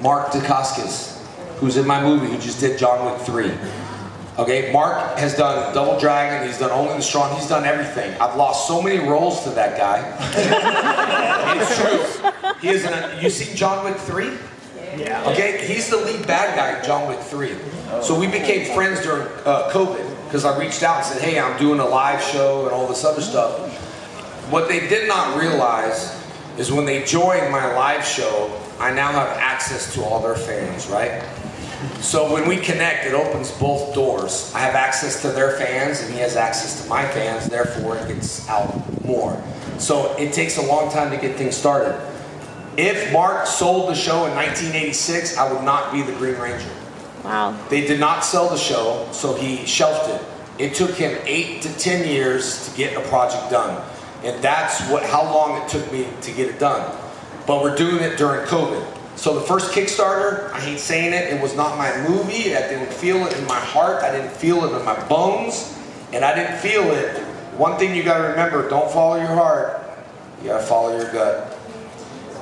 Mark Dacascos, who's in my movie, who just did John Wick 3. Okay, Mark has done Double Dragon, he's done Only the Strong, he's done everything. I've lost so many roles to that guy. It's true. He is you seen John Wick 3? Yeah. Okay, he's the lead bad guy in John Wick 3. So we became friends during COVID, because I reached out and said, hey, I'm doing a live show and all this other stuff. What they did not realize is when they joined my live show, I now have access to all their fans, right? So when we connect, it opens both doors. I have access to their fans and he has access to my fans, therefore it gets out more. So it takes a long time to get things started. If Mark sold the show in 1986, I would not be the Green Ranger. Wow. They did not sell the show, so he shelved it. It took him 8 to 10 years to get a project done. And that's how long it took me to get it done. But we're doing it during COVID. So the first Kickstarter, I hate saying it, it was not my movie. I didn't feel it in my heart. I didn't feel it in my bones. And I didn't feel it. One thing you gotta remember, don't follow your heart. You gotta follow your gut.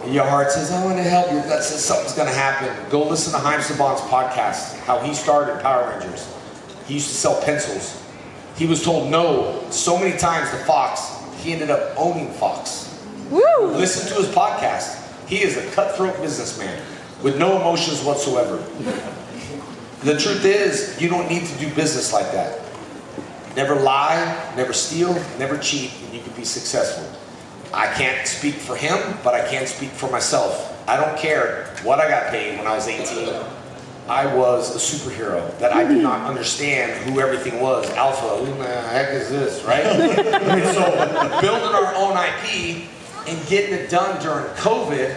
And your heart says, I wanna help. Your gut says something's gonna happen. Go listen to Haim Saban's podcast, how he started Power Rangers. He used to sell pencils. He was told no so many times to Fox, he ended up owning Fox. Woo! Listen to his podcast. He is a cutthroat businessman with no emotions whatsoever. The truth is, you don't need to do business like that. Never lie, never steal, never cheat, and you can be successful. I can't speak for him, but I can speak for myself. I don't care what I got paid when I was 18. I was a superhero that I did not understand who everything was. Alpha, who the heck is this, right? And so building our own IP and getting it done during COVID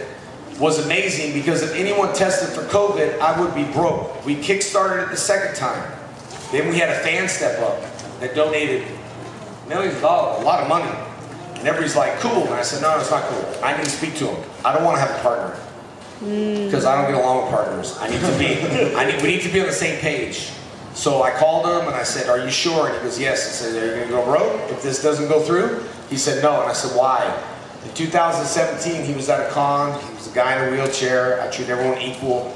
was amazing, because if anyone tested for COVID, I would be broke. We kickstarted it the second time. Then we had a fan step up that donated millions of dollars, a lot of money. And everybody's like, cool. And I said, no, it's not cool. I need to speak to him. I don't want to have a partner. Because I don't get along with partners. We need to be on the same page. So I called him and I said, are you sure? And he goes, yes. I said, are you going to go broke if this doesn't go through? He said, no. And I said, why? In 2017, he was at a con. He was a guy in a wheelchair. I treat everyone equal.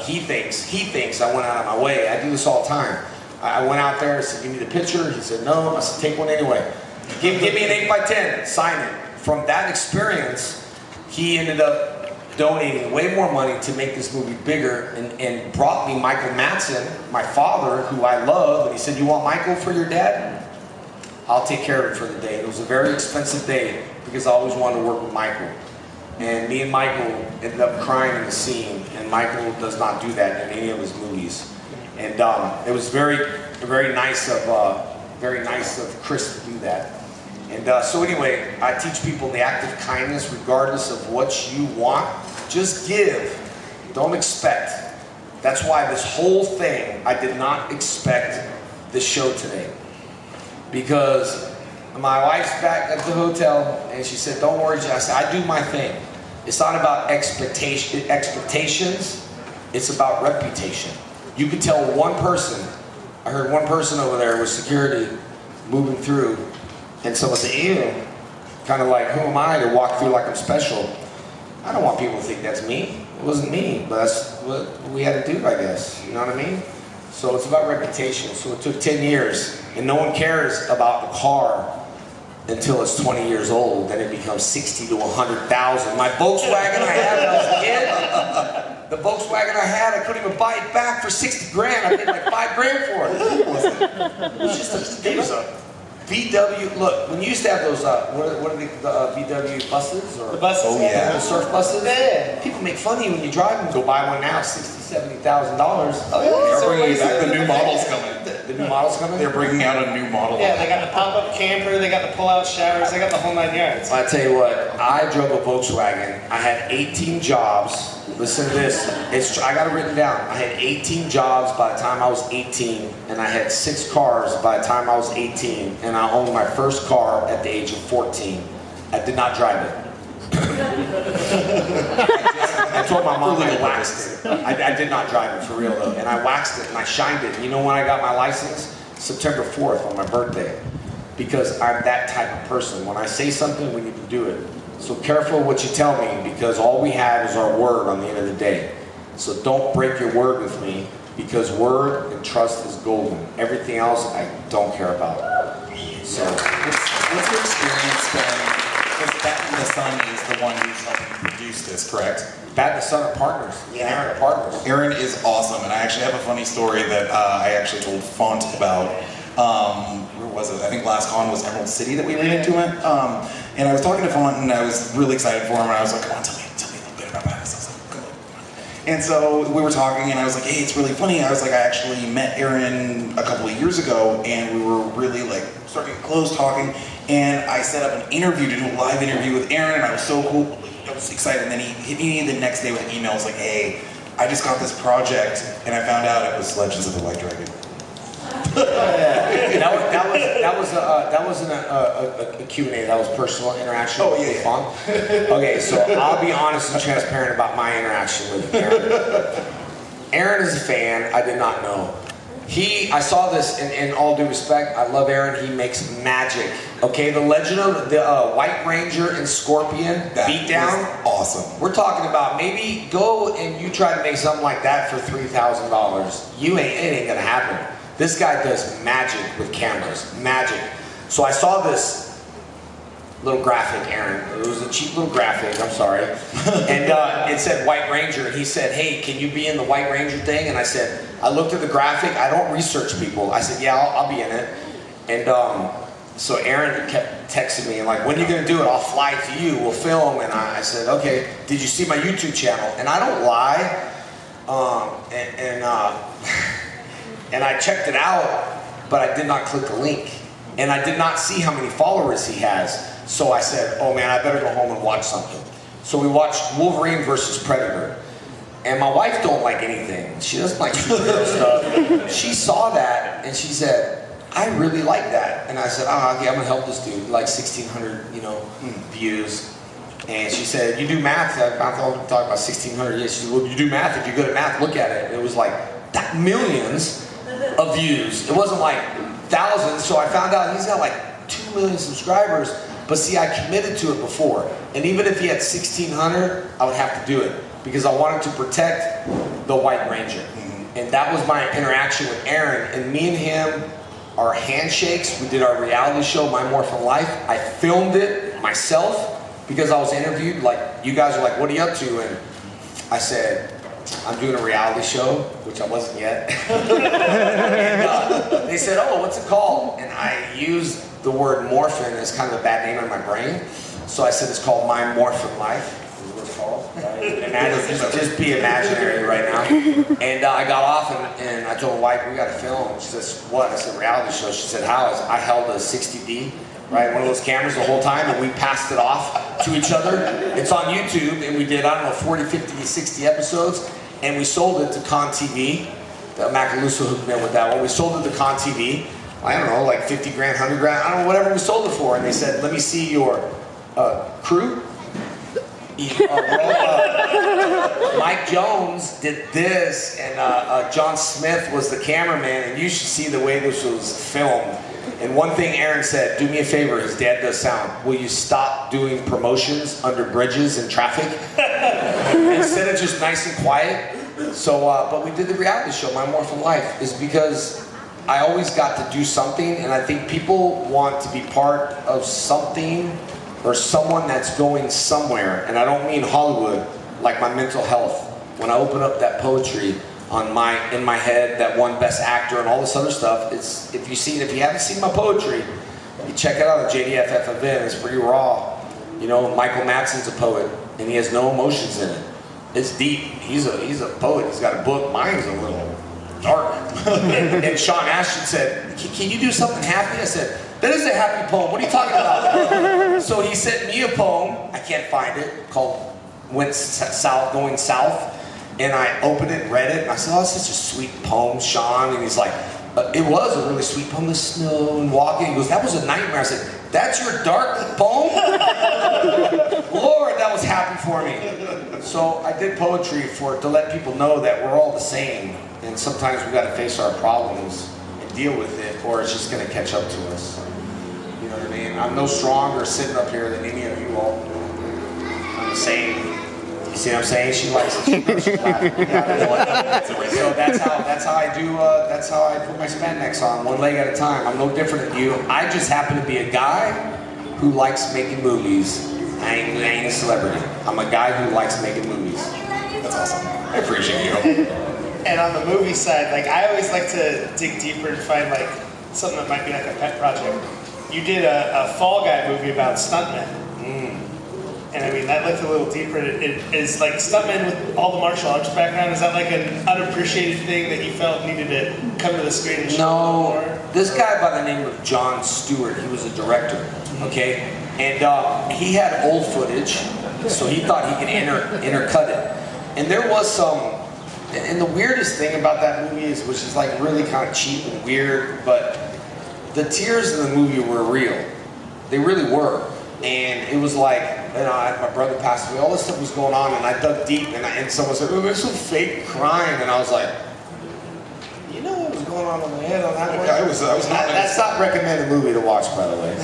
He thinks I went out of my way. I do this all the time. I went out there and said, give me the picture. He said, no. I said, take one anyway. Give me an 8x10, sign it. From that experience, he ended up donating way more money to make this movie bigger, and brought me Michael Madsen, my father, who I love, and he said, you want Michael for your dad? I'll take care of it for the day. It was a very expensive day, because I always wanted to work with Michael. And me and Michael ended up crying in the scene, and Michael does not do that in any of his movies. And it was very nice of Chris to do that. And so anyway, I teach people the act of kindness regardless of what you want. Just give, don't expect. That's why this whole thing, I did not expect this show today. Because my wife's back at the hotel and she said, don't worry, I said, I do my thing. It's not about expectations, it's about reputation. You could tell one person, I heard one person over there with security moving through, and someone said, ew, kind of like, who am I to walk through like I'm special? I don't want people to think that's me. It wasn't me, but that's what we had to do, I guess. You know what I mean? So it's about reputation. So it took 10 years, and no one cares about the car until it's 20 years old. Then it becomes 60 to 100,000. My Volkswagen I had when I was a kid, the Volkswagen I had, I couldn't even buy it back for 60 grand. I paid like 5 grand for it. It was just it was a VW, look, when you used to have those, what are the VW buses? Or, the buses? Oh yeah, the surf buses? Yeah. People make fun of you when you drive them. Go buy one now, $60,000, $70,000. Oh yeah, they're bringing back the new models coming. The new models coming? They're bringing out a new model. Yeah, they got the pop-up camper, they got the pull-out showers, they got the whole 9 yards. I tell you what, I drove a Volkswagen. I had 18 jobs. Listen to this. I got it written down. I had 18 jobs by the time I was 18, and I had 6 cars by the time I was 18, and I owned my first car at the age of 14. I did not drive it. I told my mom I waxed it. I did not drive it for real though, and I waxed it and I shined it. You know when I got my license? September 4th on my birthday, because I'm that type of person. When I say something, we need to do it. So careful what you tell me, because all we have is our word on the end of the day. So don't break your word with me, because word and trust is golden. Everything else I don't care about. So What's your experience been? Because Bat and the Sun is the one who's helping produce this, correct? Bat and the Sun are partners. Yeah. Aaron are partners. Aaron is awesome, and I actually have a funny story that I actually told Font about. Where was it? I think last con was Emerald City that we ran into it. And I was talking to Font, and I was really excited for him, and I was like, come on, tell me a little bit about this. I was like, come on. And so we were talking, and I was like, hey, it's really funny. I was like, I actually met Aaron a couple of years ago, and we were really like starting to get close talking, and I set up an interview to do a live interview with Aaron, and I was so cool. I was excited, and then he hit me the next day with an email. I was like, hey, I just got this project, and I found out it was Legends of the White Dragon. That wasn't a Q&A, that was personal interaction with Font. Okay, so I'll be honest and transparent about my interaction with Aaron. Aaron is a fan I did not know. I saw this in all due respect, I love Aaron, he makes magic. Okay, the Legend of the White Ranger and Scorpion beatdown. Awesome. We're talking about maybe go and you try to make something like that for $3,000. It ain't gonna happen. This guy does magic with cameras, magic. So I saw this little graphic, Aaron. It was a cheap little graphic, I'm sorry. And it said White Ranger, and he said, hey, can you be in the White Ranger thing? And I said, I looked at the graphic, I don't research people. I said, yeah, I'll be in it. And so Aaron kept texting me, and like, when are you gonna do it? I'll fly to you, we'll film. And I said, okay, did you see my YouTube channel? And I don't lie, and I checked it out, but I did not click the link. And I did not see how many followers he has. So I said, oh man, I better go home and watch something. So we watched Wolverine versus Predator. And my wife don't like anything. She doesn't like superhero stuff. She saw that and she said, I really like that. And I said, okay, I'm gonna help this dude. Like 1,600, views. And she said, you do math? I thought we were talking about 1,600. Yeah, she said, well, you do math. If you're good at math, look at it. And it was like millions of views. It wasn't like thousands. So I found out he's got like 2 million subscribers. But see, I committed to it before. And even if he had 1,600, I would have to do it because I wanted to protect the White Ranger. And that was my interaction with Aaron. And me and him, our handshakes, we did our reality show, My Morphin Life. I filmed it myself because I was interviewed. Like, you guys were like, what are you up to? And I said, I'm doing a reality show, which I wasn't yet. And they said, oh, what's it called? And I used the word morphin as kind of a bad name in my brain. So I said, it's called My Morphin Life. Is what it's called. Imagine, just be imaginary right now. And I got off and I told my wife, we got to film. She says, what? I said, reality show. She said, how? I held a 60D. Right, one of those cameras the whole time, and we passed it off to each other. It's on YouTube, and we did, I don't know, 40, 50, 60 episodes, and we sold it to Con TV. Macaluso hooked me up with that one. We sold it to Con TV, I don't know, like 50 grand, 100 grand, I don't know, whatever we sold it for. And they said, let me see your crew. Mike Jones did this, and John Smith was the cameraman, and you should see the way this was filmed. And one thing Aaron said, do me a favor, his dad does sound, will you stop doing promotions under bridges and traffic? Instead of just nice and quiet. So, but we did the reality show, My Morphin Life, is because I always got to do something, and I think people want to be part of something or someone that's going somewhere. And I don't mean Hollywood, like my mental health. When I open up that poetry in my head that won Best Actor and all this other stuff, it's if you haven't seen my poetry, you check it out at JDFF event. It's pretty raw. Michael Madsen's a poet and he has no emotions in it. It's deep. He's a poet. He's got a book. Mine's a little dark. and Sean Ashton said, can you do something happy? I said, that is a happy poem. What are you talking about? So he sent me a poem. I can't find it, called Going South. And I opened it and read it, and I said, oh, it's such a sweet poem, Sean. And he's like, it was a really sweet poem, the snow and walking. He goes, that was a nightmare. I said, that's your dark poem? Lord, that was happy for me. So I did poetry to let people know that we're all the same. And sometimes we got to face our problems and deal with it, or it's just going to catch up to us. You know what I mean? I'm no stronger sitting up here than any of you all. I'm the same. You see what I'm saying? She likes it. She knows she's laughing. So that's how I do. That's how I put my spandex on, one leg at a time. I'm no different than you. I just happen to be a guy who likes making movies. I ain't a celebrity. I'm a guy who likes making movies. That's awesome. I appreciate you. And on the movie side, like I always like to dig deeper and find like something that might be like a pet project. You did a Fall Guy movie about stuntmen. And I mean, that looked a little deeper. It is like stuntmen with all the martial arts background. Is that like an unappreciated thing that you felt needed to come to the screen and show more? This guy by the name of Jon Stewart, he was a director, okay? And he had old footage, so he thought he could intercut it. And there was some, and the weirdest thing about that movie is, which is like really kind of cheap and weird, but the tears in the movie were real. They really were. And it was like, you know, my brother passed away, all this stuff was going on, and I dug deep, and someone said, oh, there's some fake crying, and I was like, you know what was going on in my head on that one? I was not. That's not recommended movie to watch, by the way.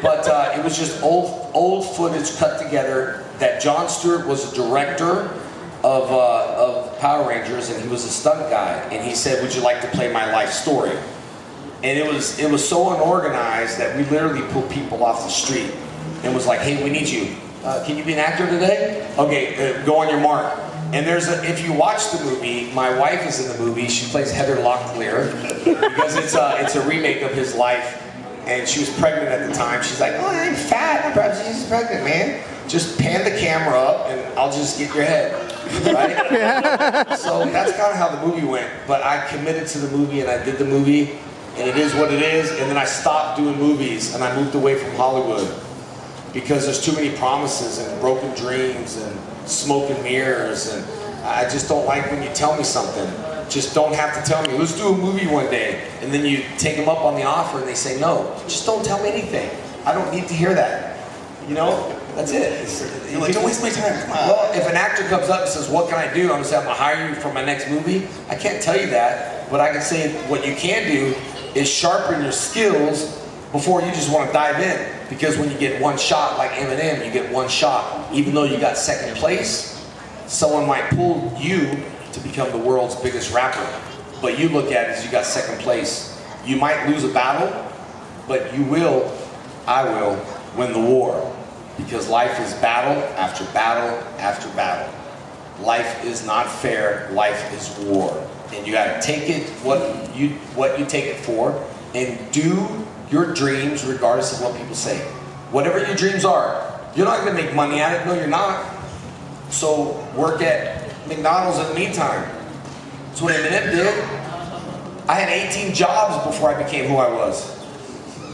But it was just old footage cut together that Jon Stewart was a director of Power Rangers, and he was a stunt guy, and he said, would you like to play my life story? And it was so unorganized that we literally pulled people off the street and was like, hey, we need you. Can you be an actor today? Okay, go on your mark. And if you watch the movie, my wife is in the movie. She plays Heather Locklear because it's a remake of his life. And she was pregnant at the time. She's like, oh, I'm fat. She's pregnant, man. Just pan the camera up and I'll just get your head. Right? So that's kind of how the movie went. But I committed to the movie and I did the movie. And it is what it is, and then I stopped doing movies and I moved away from Hollywood because there's too many promises and broken dreams and smoke and mirrors, and I just don't like when you tell me something. Just don't have to tell me, let's do a movie one day, and then you take them up on the offer and they say no. Just don't tell me anything. I don't need to hear that. You know, that's it. You're like, don't waste my time, come on. Well, if an actor comes up and says, what can I do? I'm gonna say, I'm gonna hire you for my next movie. I can't tell you that, but I can say what you can do is sharpen your skills before you just want to dive in. Because when you get one shot, like Eminem, you get one shot. Even though you got second place, someone might pull you to become the world's biggest rapper. But you look at it as you got second place. You might lose a battle, but you will, I will, win the war. Because life is battle after battle after battle. Life is not fair, life is war. And you gotta take it what you take it for, and do your dreams regardless of what people say. Whatever your dreams are, you're not gonna make money at it. No, you're not. So work at McDonald's in the meantime. That's what Eminem did. I had 18 jobs before I became who I was.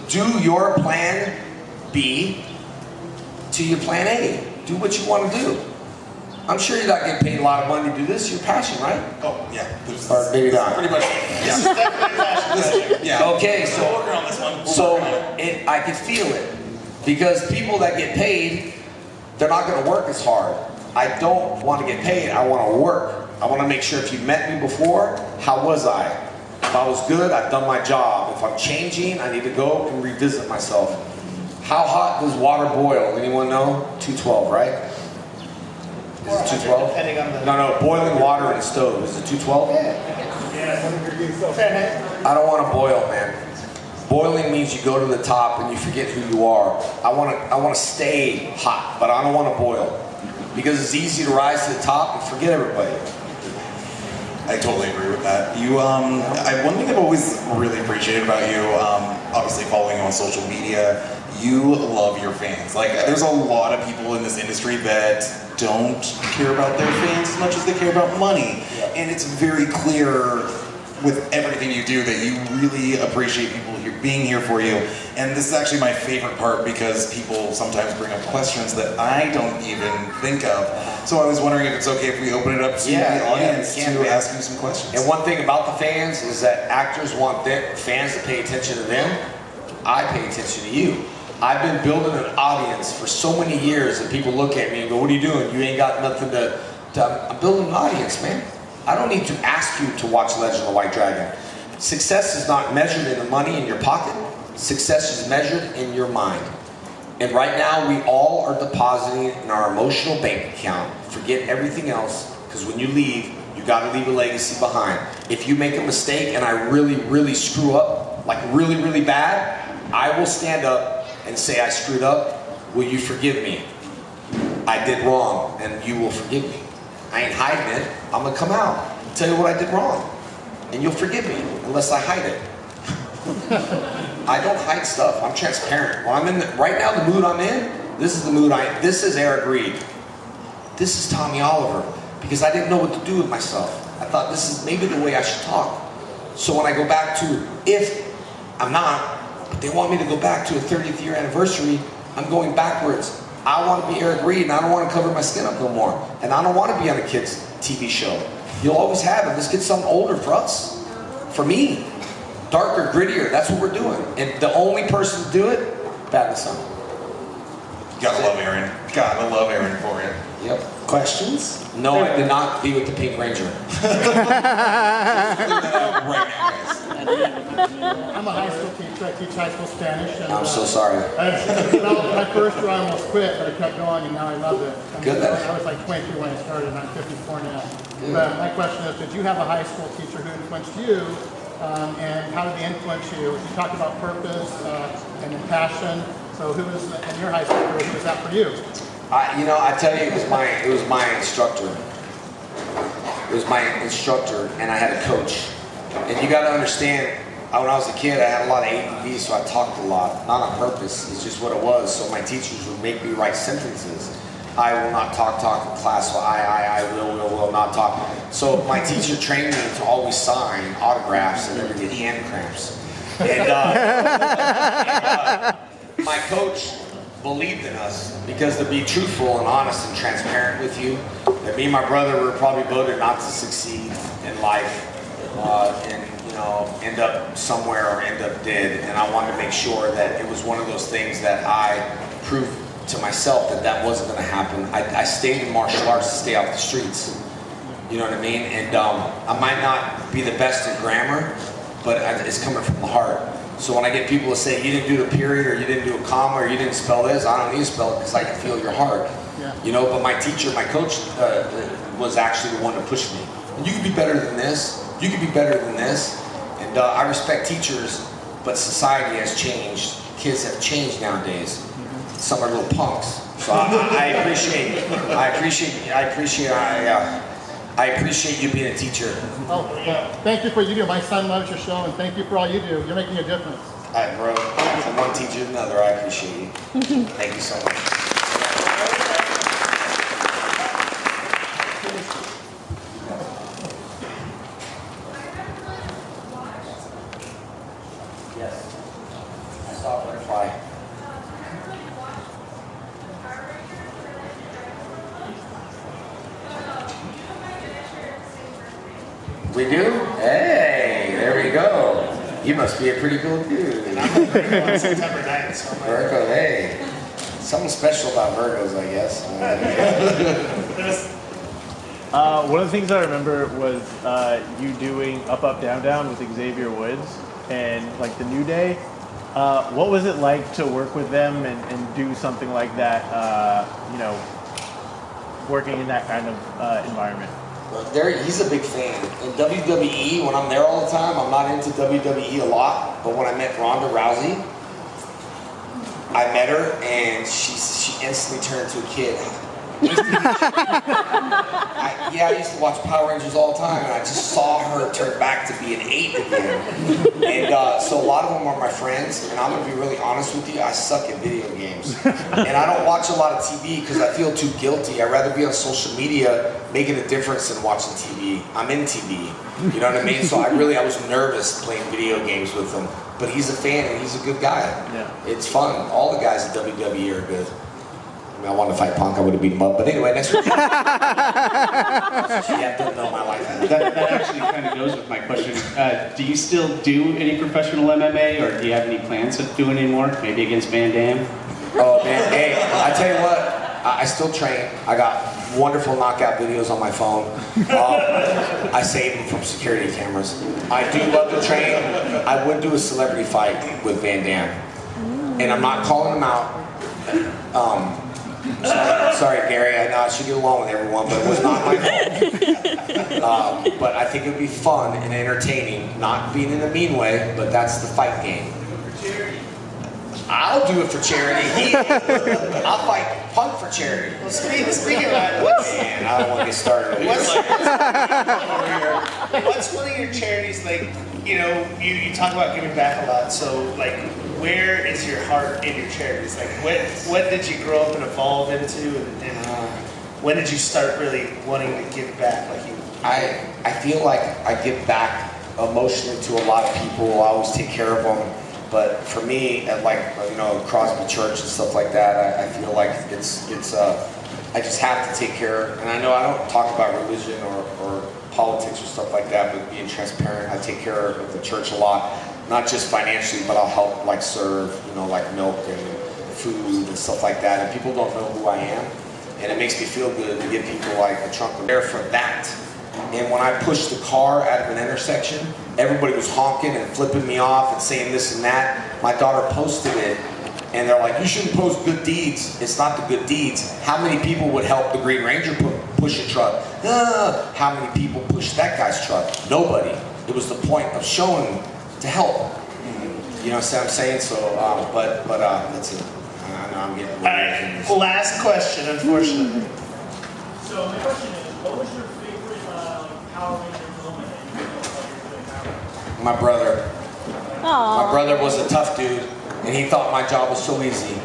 Do your plan B to your plan A. Do what you want to do. I'm sure you're not getting paid a lot of money to do this. Your passion, right? Oh, yeah. Or maybe not. Pretty much. Yeah. Okay, so We'll work on this one. I could feel it. Because people that get paid, they're not going to work as hard. I don't want to get paid. I want to work. I want to make sure if you met me before, how was I? If I was good, I've done my job. If I'm changing, I need to go and revisit myself. How hot does water boil? Anyone know? 212, right? Is it 212? Depending on the... No, boiling water in a stove. Is it 212? I don't want to boil, man. Boiling means you go to the top and you forget who you are. I want to stay hot, but I don't want to boil. Because it's easy to rise to the top and forget everybody. I totally agree with that. You, one thing I've always really appreciated about you, obviously following you on social media, you love your fans. Like, there's a lot of people in this industry that don't care about their fans as much as they care about money. Yeah. And it's very clear with everything you do that you really appreciate people being here for you. And this is actually my favorite part because people sometimes bring up questions that I don't even think of. So I was wondering if it's okay if we open it up to the audience to ask you some questions. And one thing about the fans is that actors want fans to pay attention to them. I pay attention to you. I've been building an audience for so many years that people look at me and go, what are you doing? You ain't got nothing to I'm building an audience, man. I don't need to ask you to watch Legend of the White Dragon. Success is not measured in the money in your pocket. Success is measured in your mind. And right now, we all are depositing in our emotional bank account. Forget everything else, because when you leave, you gotta leave a legacy behind. If you make a mistake and I really, really screw up, like really, really bad, I will stand up and say I screwed up. Will you forgive me? I did wrong, and you will forgive me. I ain't hiding it. I'm gonna come out and tell you what I did wrong. And you'll forgive me, unless I hide it. I don't hide stuff. I'm transparent. When I'm in right now, the mood I'm in, this is the mood this is Eric Reed. This is Tommy Oliver. Because I didn't know what to do with myself. I thought this is maybe the way I should talk. So when I go back to, if I'm not, but they want me to go back to a 30th year anniversary, I'm going backwards. I want to be Eric Reed, and I don't want to cover my skin up no more. And I don't want to be on a kid's TV show. You'll always have it. Let's get something older for us. For me. Darker, grittier, that's what we're doing. And the only person to do it, Bad Son. Gotta love Aaron. Gotta love Aaron for it. Yep. Questions? No, I did not be with the Pink Ranger. I'm a high school teacher. I teach high school Spanish. And, I'm so sorry. My first year I almost quit, but I kept going, and now I love it. Good. I was like 22 when I started, and I'm 54 now. But my question is, did you have a high school teacher who influenced you, and how did they influence you? You talked about purpose and passion. So who was in your high school career? Who was that for you? I tell you, it was my instructor. It was my instructor, and I had a coach. And you got to understand, when I was a kid, I had a lot of ADD, so I talked a lot, not on purpose. It's just what it was. So my teachers would make me write sentences. I will not talk in class. So I will not talk. So my teacher trained me to always sign autographs and never get hand cramps. And my coach believed in us because to be truthful and honest and transparent with you, that me and my brother were probably voted not to succeed in life and end up somewhere or end up dead. And I wanted to make sure that it was one of those things that I proved to myself that wasn't going to happen. I stayed in martial arts to stay off the streets. You know what I mean? And I might not be the best at grammar, but it's coming from the heart. So when I get people to say, you didn't do the period, or you didn't do a comma, or you didn't spell this, I don't need to spell it because I can feel your heart. Yeah. But my teacher, my coach, was actually the one to push me. And you can be better than this. You can be better than this. And I respect teachers, but society has changed. Kids have changed nowadays. Some are little punks. So I appreciate you being a teacher. Oh, well, thank you for what you do. My son loves your show, and thank you for all you do. You're making a difference. All right, bro. From one teacher to another, I appreciate you. Thank you so much. Yes. I saw a butterfly. We do? Hey, there we go. You must be a pretty cool dude. And I'm Virgo on September 9th, so I'm like, Virgo, hey. Something special about Virgos, I guess. One of the things I remember was you doing Up, Up, Down, Down with Xavier Woods and like the New Day. What was it like to work with them and do something like that, working in that kind of environment? He's a big fan. In WWE, when I'm there all the time, I'm not into WWE a lot, but when I met Ronda Rousey, I met her and she instantly turned into a kid. I used to watch Power Rangers all the time, and I just saw her turn back to be an 8 again. And so a lot of them are my friends, and I'm going to be really honest with you, I suck at video games. And I don't watch a lot of TV because I feel too guilty. I'd rather be on social media making a difference than watching TV. I'm in TV, you know what I mean? So I was nervous playing video games with him. But he's a fan, and he's a good guy. Yeah. It's fun. All the guys at WWE are good. I wanted to fight Punk, I would have beat him up. But anyway, next week. Yeah, don't know my life. That actually kind of goes with my question. Do you still do any professional MMA, or do you have any plans of doing any more? Maybe against Van Damme? Oh man, hey, I tell you what, I still train. I got wonderful knockout videos on my phone. I save them from security cameras. I do love to train. I would do a celebrity fight with Van Damme. And I'm not calling him out. Sorry, Gary, I know I should get along with everyone, but it was not my fault. But I think it would be fun and entertaining, not being in a mean way, but that's the fight game. I'll do it for charity. I'll fight punk for charity. Well, speaking of that, Man, I don't want to get started. what's one of your charities, like, you know, you talk about giving back a lot, so, like, where is your heart in your charities? Like, what did you grow up and evolve into, and when did you start really wanting to give back? Like, I feel like I give back emotionally to a lot of people. I always take care of them. But for me, at like, you know, Crosby Church and stuff like that, I feel like it's I just have to take care. And I know I don't talk about religion or politics or stuff like that, but being transparent, I take care of the church a lot, not just financially, but I'll help like serve, you know, like milk and food and stuff like that. And people don't know who I am, and it makes me feel good to give people like a trunk of air for that. And when I pushed the car out of an intersection, everybody was honking and flipping me off and saying this and that. My daughter posted it, and they're like, you shouldn't post good deeds. It's not the good deeds. How many people would help the Green Ranger push a truck? How many people pushed that guy's truck? Nobody. It was the point of showing to help. You know what I'm saying? So, but that's it. I know I'm getting all right, last question, unfortunately. So my question is, what was your favorite Power Ranger moment that you did? My brother. Aww. My brother was a tough dude, and he thought my job was so easy.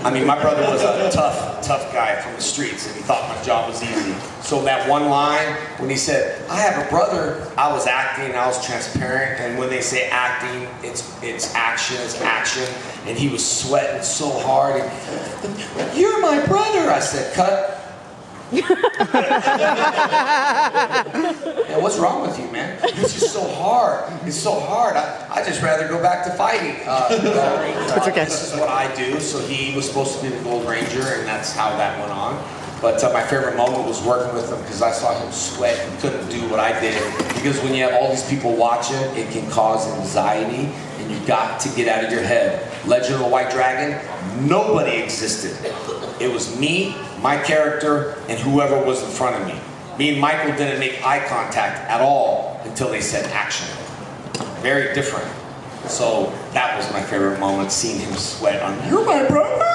I mean, my brother was a tough guy from the streets, and he thought my job was easy. So that one line, when he said, I have a brother, I was acting, I was transparent, and when they say acting, it's action, and he was sweating so hard, and, you're my brother, I said, cut. What's wrong with you, man? It's just so hard. It's so hard. I just rather go back to fighting. It's okay. This is what I do. So he was supposed to be the Gold Ranger, and that's how that went on. But my favorite moment was working with him because I saw him sweat and couldn't do what I did. Because when you have all these people watching, it can cause anxiety, and you got to get out of your head. Legend of the White Dragon, nobody existed. It was me, my character, and whoever was in front of me. Me and Michael didn't make eye contact at all until they said action. Very different. So that was my favorite moment, seeing him sweat on, you're my brother?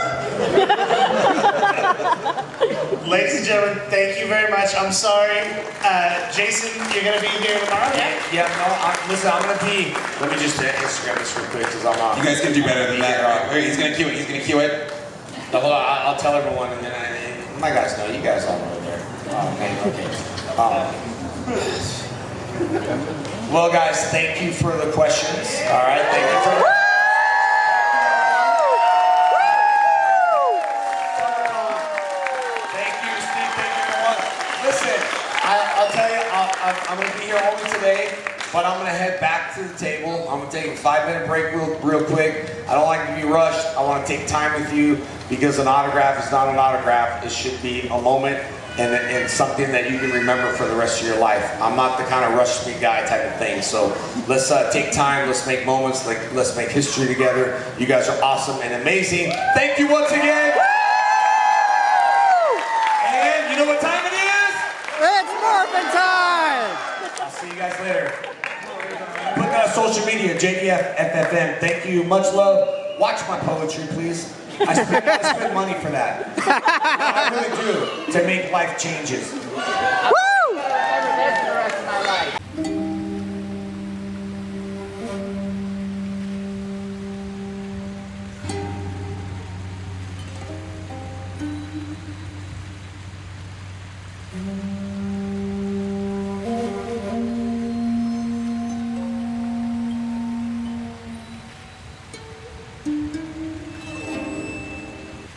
Ladies and gentlemen, thank you very much. I'm sorry. Jason, you're going to be here tomorrow? Yeah, no, listen, I'm going to be, let me just Instagram this real quick because I'm on. You guys can do better than that. He's gonna cue it. No, hold on, I'll tell everyone, and then my guys know. You guys all know there. Okay. Well, guys, thank you for the questions. All right, thank you for. Thank you, Steve. Thank you, everyone. Listen, I'll tell you, I'm going to be here only today. But I'm going to head back to the table. I'm going to take a 5-minute break real quick. I don't like to be rushed. I want to take time with you because an autograph is not an autograph. It should be a moment and something that you can remember for the rest of your life. I'm not the kind of rush me guy type of thing. So let's take time. Let's make moments. Let's make history together. You guys are awesome and amazing. Thank you once again. And you know what time it is? It's morphin' time! I'll see you guys later. Put that on social media, JDF FFM. Thank you, much love. Watch my poetry, please. I spend money for that. I really do, to make life changes. Woo!